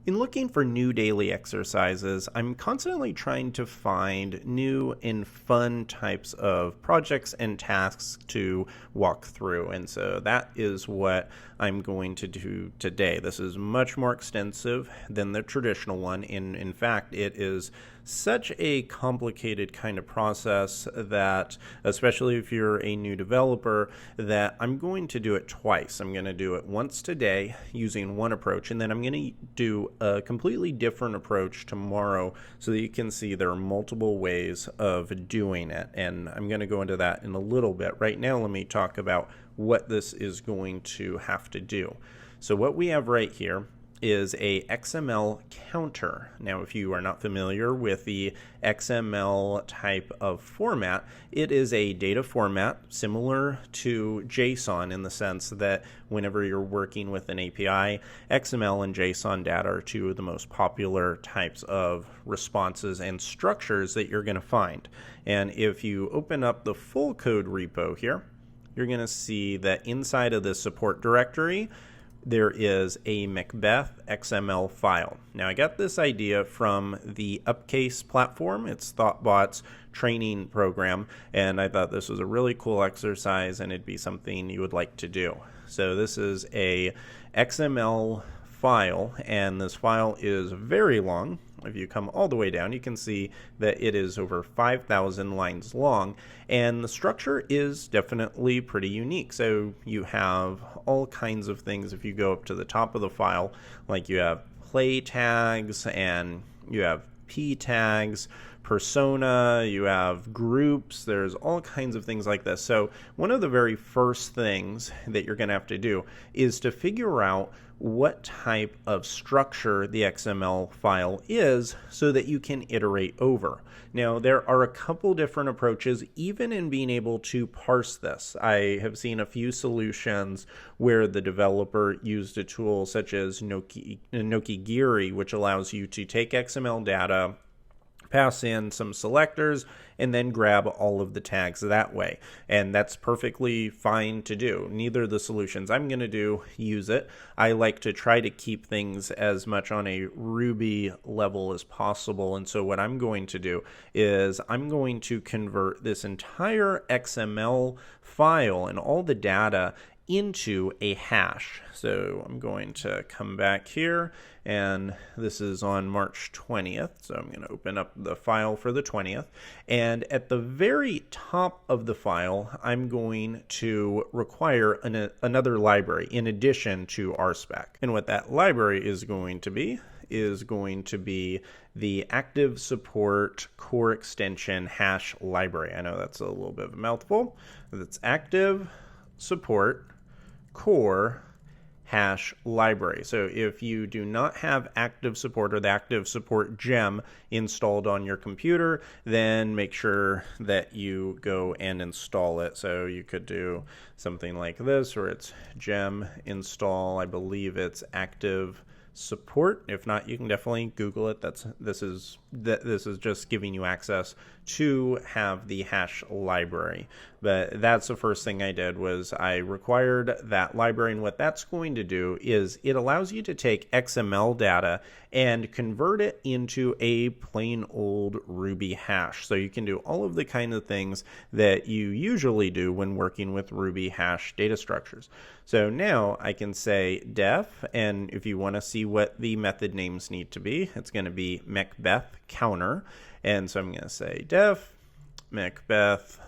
In looking for new daily exercises, I'm constantly trying to find new and fun types of projects and tasks to walk through. And so that is what I'm going to do today. This is much more extensive than the traditional one. In fact, it is such a complicated kind of process that, especially if you're a new developer, that I'm going to do it twice. I'm going to do it once today using one approach, and then I'm going to do a completely different approach tomorrow so that you can see there are multiple ways of doing it. And I'm going to go into that in a little bit. Right now, let me talk about what this is going to have to do. So what we have right here is a XML counter. Now, if you are not familiar with the XML type of format, it is a data format similar to JSON in the sense that whenever you're working with an API, XML and JSON data are two of the most popular types of responses and structures that you're going to find. And if you open up the full code repo here, you're going to see that inside of the support directory, there is a Macbeth XML file. Now, I got this idea from the Upcase platform. It's Thoughtbot's training program, and I thought this was a really cool exercise and it'd be something you would like to do. So this is a XML file, and this file is very long. If you come all the way down, you can see that it is over 5,000 lines long, and the structure is definitely pretty unique. So you have all kinds of things. If you go up to the top of the file, like you have play tags, and you have p tags, persona, you have groups, there's all kinds of things like this. So one of the very first things that you're going to have to do is to figure out what type of structure the XML file is so that you can iterate over. Now, there are a couple different approaches even in being able to parse this. I have seen a few solutions where the developer used a tool such as Nokigiri, which allows you to take XML data, pass in some selectors, and then grab all of the tags that way. And that's perfectly fine to do. Neither of the solutions I'm going to do use it. I like to try to keep things as much on a Ruby level as possible. And so what I'm going to do is I'm going to convert this entire XML file and all the data into a hash. So I'm going to come back here, and this is on March 20th. So I'm going to open up the file for the 20th. And at the very top of the file, I'm going to require another library in addition to RSpec. And what that library is going to be the active support core extension hash library. I know that's a little bit of a mouthful. That's active support core hash library. So if you do not have active support or the active support gem installed on your computer, then make sure that you go and install it. So you could do something like this, where it's gem install, I believe it's active support. If not, you can definitely Google it. This is just giving you access to have the hash library. But that's the first thing I did, was I required that library. And what that's going to do is it allows you to take XML data and convert it into a plain old Ruby hash. So you can do all of the kind of things that you usually do when working with Ruby hash data structures. So now I can say def, and if you want to see what the method names need to be, it's going to be Macbeth counter. And so I'm going to say def Macbeth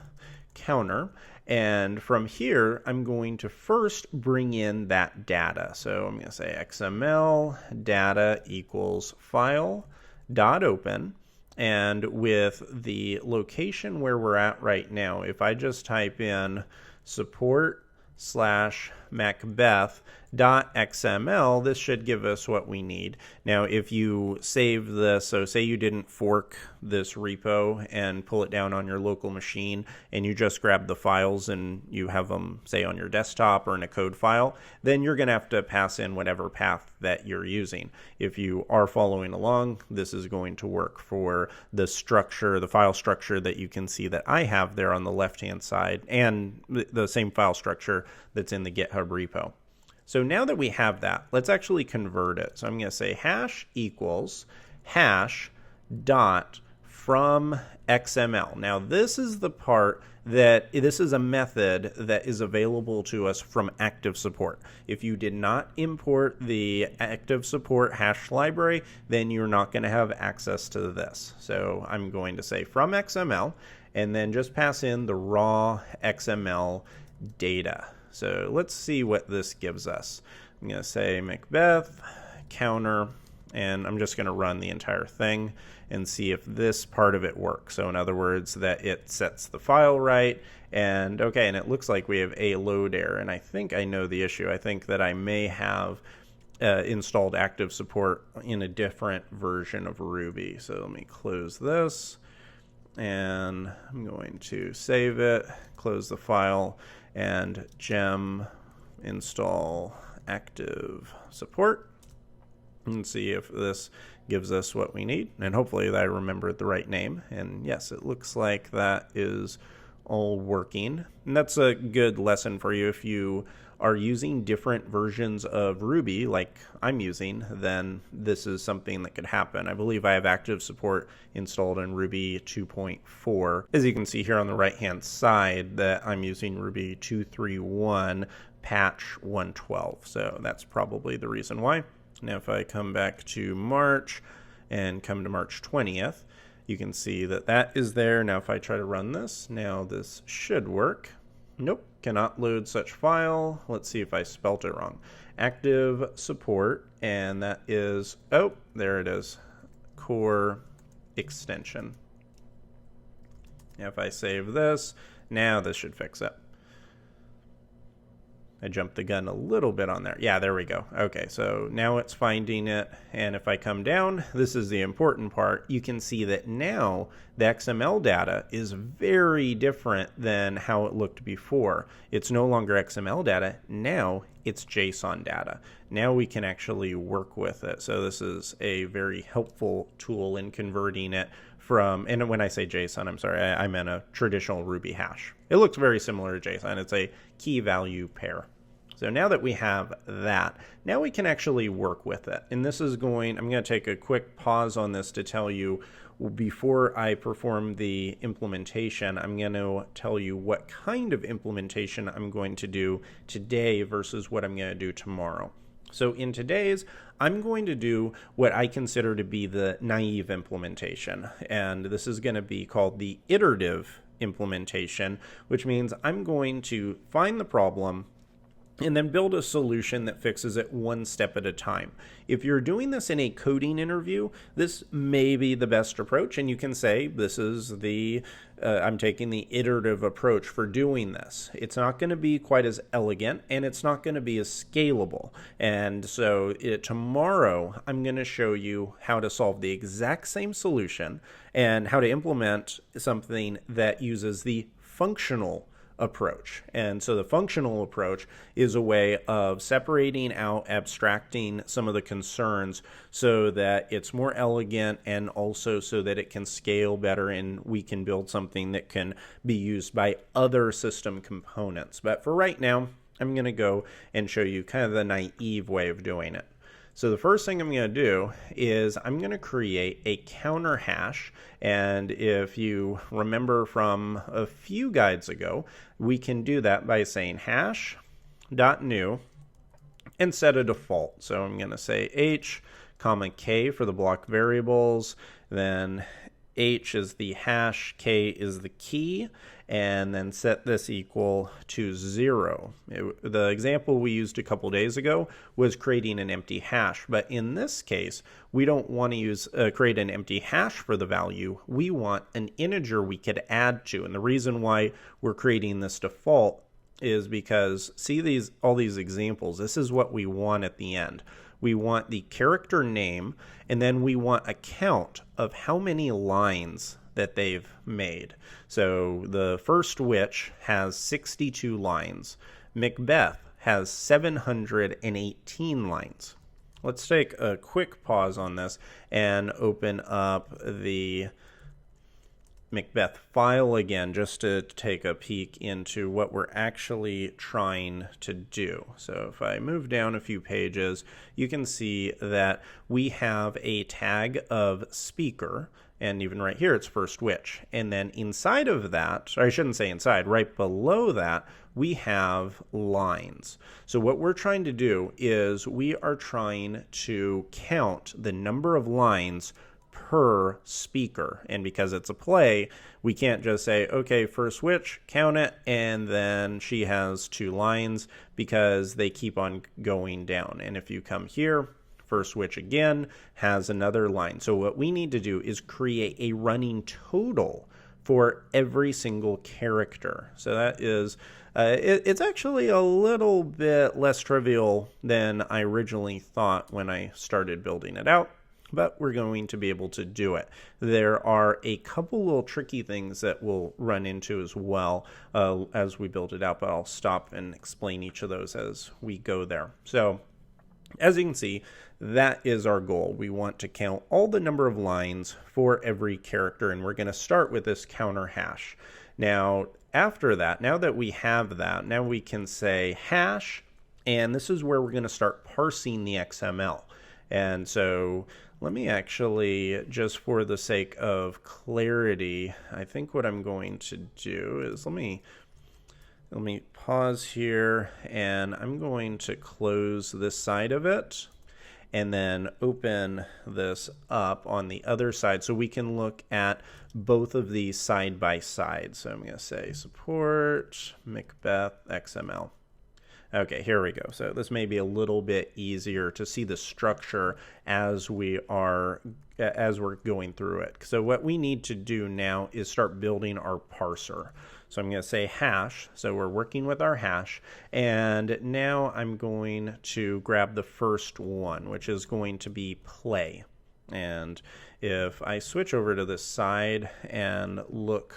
counter. And from here, I'm going to first bring in that data. So I'm going to say XML data equals file dot open. And with the location where we're at right now, if I just type in support/Macbeth.xml, this should give us what we need. Now, if you save this, so say you didn't fork this repo and pull it down on your local machine, and you just grab the files and you have them, say, on your desktop or in a code file, then you're going to have to pass in whatever path that you're using. If you are following along, this is going to work for the structure, the file structure that you can see that I have there on the left-hand side, and the same file structure that's in the GitHub repo. So now that we have that, let's actually convert it. So I'm going to say hash equals hash dot from XML. Now this is the part that this is a method that is available to us from active support. If you did not import the active support hash library, then you're not going to have access to this. So I'm going to say from XML and then just pass in the raw XML data. So let's see what this gives us. I'm going to say Macbeth counter, and I'm just going to run the entire thing and see if this part of it works. So in other words, that it sets the file right, and okay, and it looks like we have a load error, and I think I know the issue. I think that I may have installed active support in a different version of Ruby. So let me close this, and I'm going to save it, close the file, and gem install active support, and see if this gives us what we need. And hopefully that I remembered the right name. And yes, it looks like that is all working. And that's a good lesson for you if you are using different versions of Ruby like I'm using, then this is something that could happen. I believe I have active support installed in Ruby 2.4. As you can see here on the right hand side that I'm using Ruby 2.3.1 patch 112. So that's probably the reason why. Now if I come back to March and come to March 20th, you can see that that is there. Now if I try to run this, now this should work. Nope, cannot load such file. Let's see if I spelt it wrong. Active support, and that is, oh, there it is, core extension. Now if I save this, now this should fix it. I jumped the gun a little bit on there. Yeah, there we go. Okay, so now it's finding it. And if I come down, this is the important part. You can see that now the XML data is very different than how it looked before. It's no longer XML data. Now it's JSON data. Now we can actually work with it. So this is a very helpful tool in converting it from, and when I say JSON, I'm sorry, I meant a traditional Ruby hash. It looks very similar to JSON. It's a key value pair. So now that we have that, now we can actually work with it. And this is I'm going to take a quick pause on this to tell you, before I perform the implementation, I'm going to tell you what kind of implementation I'm going to do today versus what I'm going to do tomorrow. So in today's, I'm going to do what I consider to be the naive implementation. And this is going to be called the iterative implementation, which means I'm going to find the problem and then build a solution that fixes it one step at a time. If you're doing this in a coding interview, this may be the best approach, and you can say, this is I'm taking the iterative approach for doing this. It's not going to be quite as elegant, and it's not going to be as scalable. And so tomorrow, I'm going to show you how to solve the exact same solution and how to implement something that uses the functional approach. And so the functional approach is a way of separating out, abstracting some of the concerns so that it's more elegant and also so that it can scale better and we can build something that can be used by other system components. But for right now, I'm going to go and show you kind of the naive way of doing it. So the first thing I'm going to do is I'm going to create a counter hash. And if you remember from a few guides ago, we can do that by saying hash.new and set a default. So I'm going to say h, comma k for the block variables, then h is the hash, k is the key, and then set this equal to 0. The example we used a couple days ago was creating an empty hash, but in this case, we don't want to create an empty hash for the value. We want an integer we could add to, and the reason why we're creating this default is because, see all these examples, this is what we want at the end. We want the character name, and then we want a count of how many lines that they've made. So the first witch has 62 lines. Macbeth has 718 lines. Let's take a quick pause on this and open up the Macbeth file again just to take a peek into what we're actually trying to do. So if I move down a few pages, you can see that we have a tag of speaker, and even right here it's first which. And then inside of that, or I shouldn't say inside, right below that, we have lines. So what we're trying to do is we are trying to count the number of lines per speaker. And because it's a play, we can't just say, okay, first which, count it, and then she has 2 lines, because they keep on going down. And if you come here, first which again has another line. So what we need to do is create a running total for every single character. So that is, it's actually a little bit less trivial than I originally thought when I started building it out, but we're going to be able to do it. There are a couple little tricky things that we'll run into as well as we build it out, but I'll stop and explain each of those as we go there. So as you can see, that is our goal. We want to count all the number of lines for every character, and we're going to start with this counter hash. Now, after that, now that we have that, now we can say hash, and this is where we're going to start parsing the XML. And so let me actually, just for the sake of clarity, I think what I'm going to do is let me pause here, and I'm going to close this side of it and then open this up on the other side so we can look at both of these side by side. So I'm going to say support Macbeth XML. Okay, here we go. So this may be a little bit easier to see the structure as we're going through it. So what we need to do now is start building our parser. So I'm going to say hash. So we're working with our hash. And now I'm going to grab the first one, which is going to be play. And if I switch over to this side and look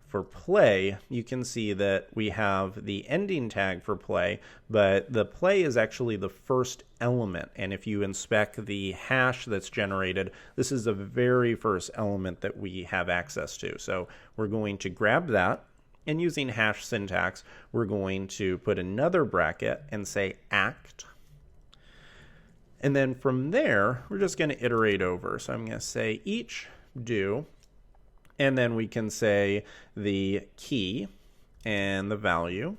for play, you can see that we have the ending tag for play, but the play is actually the first element. And if you inspect the hash that's generated, this is the very first element that we have access to. So we're going to grab that, and using hash syntax, we're going to put another bracket and say act. And then from there, we're just going to iterate over. So I'm going to say each do, and then we can say the key and the value.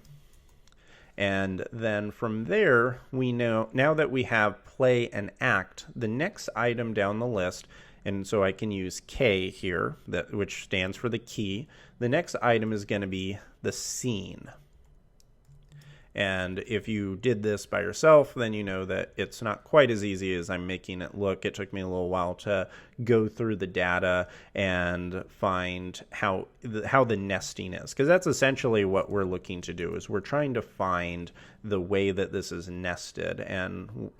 And then from there, we know now that we have play and act, the next item down the list, and so I can use K here, which stands for the key. The next item is going to be the scene. And if you did this by yourself, then you know that it's not quite as easy as I'm making it look. It took me a little while to go through the data and find how the nesting is, because that's essentially what we're looking to do. Is we're trying to find the way that this is nested, and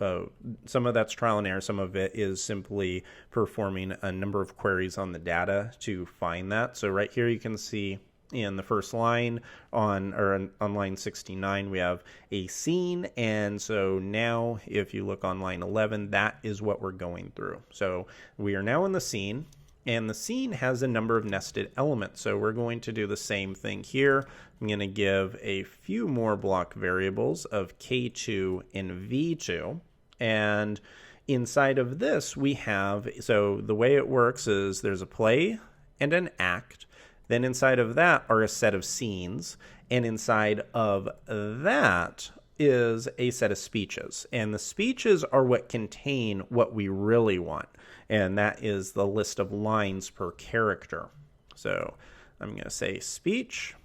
some of that's trial and error. Some of it is simply performing a number of queries on the data to find that. So right here you can see in the first line on line 69, we have a scene. And so now if you look on line 11, that is what we're going through. So we are now in the scene, and the scene has a number of nested elements. So we're going to do the same thing here. I'm going to give a few more block variables of K2 and V2. And inside of this, we have, so the way it works is there's a play and an act. Then inside of that are a set of scenes, and inside of that is a set of speeches. And the speeches are what contain what we really want, and that is the list of lines per character. So I'm going to say speech,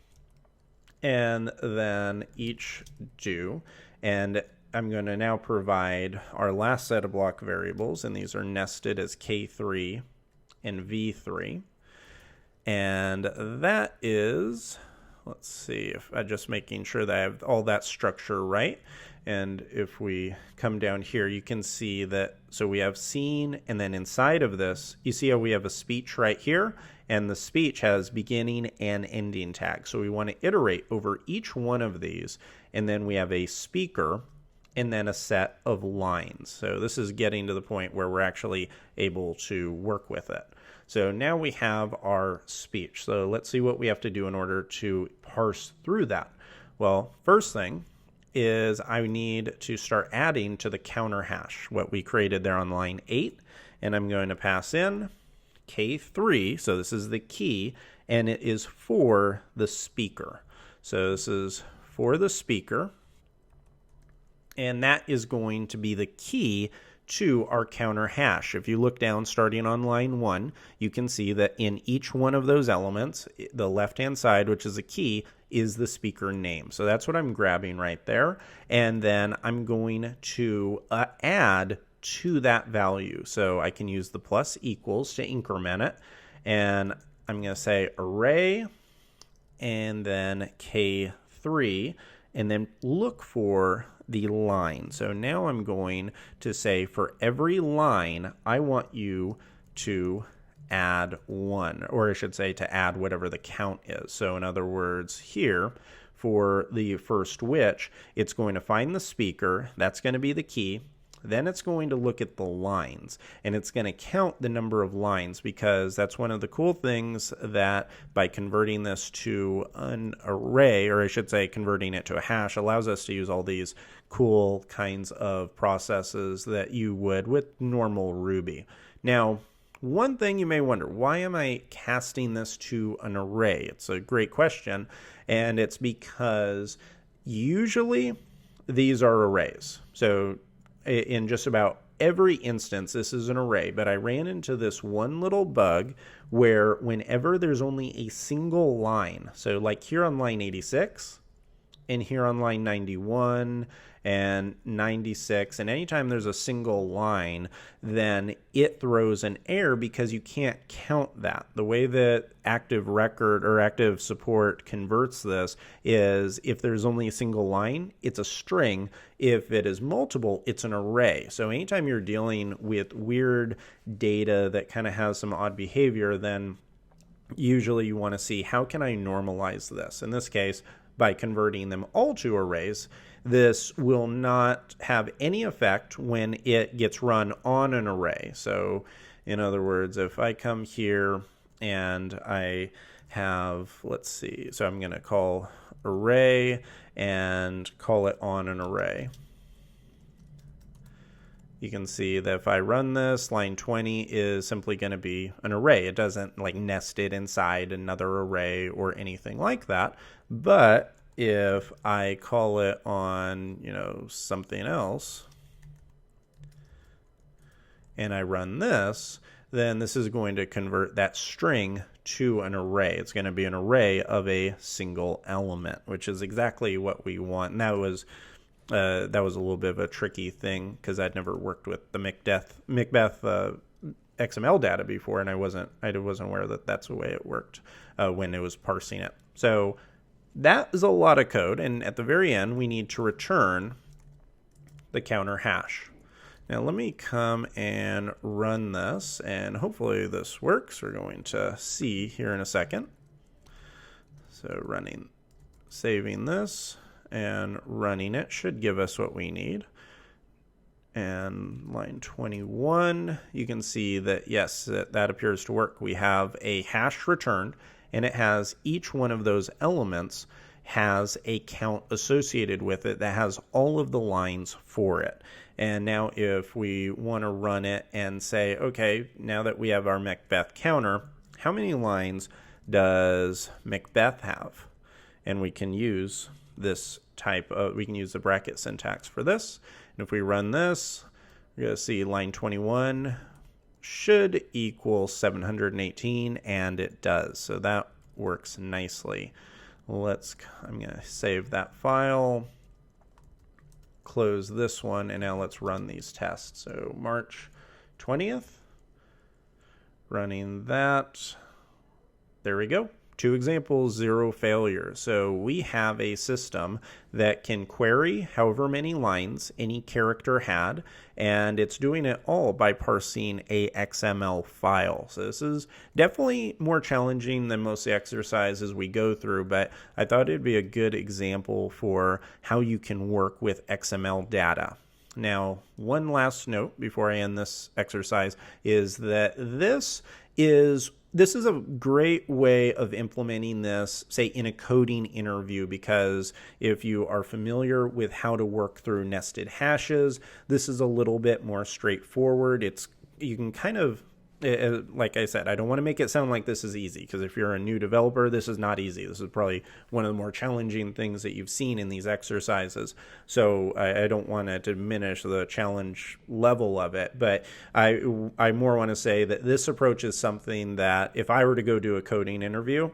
and then each do, and I'm going to now provide our last set of block variables, and these are nested as K3 and V3. And that is, let's see, if I'm just making sure that I have all that structure right. And if we come down here, you can see that, so we have scene, and then inside of this, you see how we have a speech right here, and the speech has beginning and ending tags. So we want to iterate over each one of these, and then we have a speaker, and then a set of lines. So this is getting to the point where we're actually able to work with it. So now we have our speech. So let's see what we have to do in order to parse through that. Well, first thing is I need to start adding to the counter hash, what we created there on line 8, and I'm going to pass in K3, so this is the key, and it is for the speaker. So this is for the speaker, and that is going to be the key to our counter hash. If you look down starting on line 1, you can see that in each one of those elements, the left-hand side, which is a key, is the speaker name. So that's what I'm grabbing right there. And then I'm going to add to that value. So I can use the plus equals to increment it. And I'm going to say array and then K3 and then look for the line. So now I'm going to say for every line, I want you to add 1, or I should say to add whatever the count is. So in other words, here for the first which, it's going to find the speaker, that's going to be the key. Then it's going to look at the lines, and it's going to count the number of lines, because that's one of the cool things that by converting this to an array, or I should say converting it to a hash, allows us to use all these cool kinds of processes that you would with normal Ruby. Now, one thing you may wonder, why am I casting this to an array? It's a great question, and it's because usually these are arrays. So in just about every instance, this is an array, but I ran into this one little bug where whenever there's only a single line, so like here on line 86, and here on line 91, and 96, and anytime there's a single line, then it throws an error because you can't count that. The way that active record or active support converts this is if there's only a single line, it's a string. If it is multiple, it's an array. So anytime you're dealing with weird data that kind of has some odd behavior, then usually you want to see how can I normalize this. In this case, by converting them all to arrays, this will not have any effect when it gets run on an array. So in other words, if I come here and I have, let's see, so I'm going to call array and call it on an array. You can see that if I run this, line 20 is simply going to be an array. It doesn't like nest it inside another array or anything like that. But if I call it on, something else, and I run this, then this is going to convert that string to an array. It's going to be an array of a single element, which is exactly what we want. And that was a little bit of a tricky thing because I'd never worked with the Macbeth XML data before, and I wasn't aware that that's the way it worked when it was parsing it. So that is a lot of code, and at the very end, we need to return the counter hash. Now let me come and run this, and hopefully this works. We're going to see here in a second. So saving this and running it should give us what we need. And line 21, you can see that yes, that appears to work. We have a hash returned, and it has each one of those elements has a count associated with it that has all of the lines for it. And now if we want to run it and say, okay, now that we have our Macbeth counter, how many lines does Macbeth have? And we can use this we can use the bracket syntax for this. And if we run this, we're going to see line 21 should equal 718, and it does. So that works nicely. I'm going to save that file, close this one, and now let's run these tests. So March 20th, running that. There we go. 2 examples, 0 failure. So we have a system that can query however many lines any character had, and it's doing it all by parsing a XML file. So this is definitely more challenging than most of the exercises we go through, but I thought it'd be a good example for how you can work with XML data. Now, one last note before I end this exercise is that this is a great way of implementing this, say, in a coding interview, because if you are familiar with how to work through nested hashes, this is a little bit more straightforward. You can kind of, like I said, I don't want to make it sound like this is easy, because if you're a new developer, this is not easy. This is probably one of the more challenging things that you've seen in these exercises. So I don't want to diminish the challenge level of it, but I more want to say that this approach is something that if I were to go do a coding interview,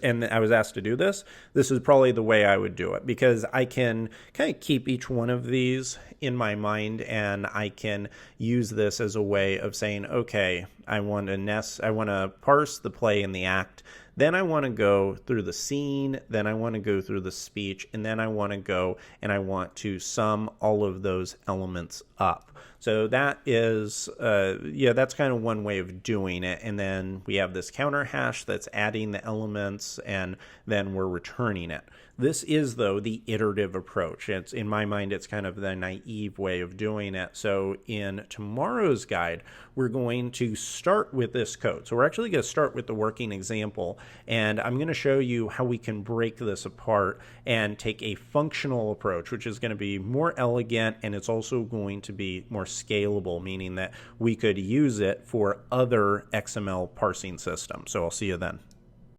and I was asked to do this is probably the way I would do it, because I can kind of keep each one of these in my mind, and I can use this as a way of saying, okay, I want to parse the play and the act, then I want to go through the scene, then I want to go through the speech, and then I want to go and I want to sum all of those elements up. So that is, that's kind of one way of doing it. And then we have this counter hash that's adding the elements, and then we're returning it. This is, though, the iterative approach. It's, in my mind, it's kind of the naive way of doing it. So in tomorrow's guide, we're going to start with this code. So we're actually going to start with the working example, and I'm going to show you how we can break this apart and take a functional approach, which is going to be more elegant, and it's also going to be more scalable, meaning that we could use it for other XML parsing systems. So I'll see you then.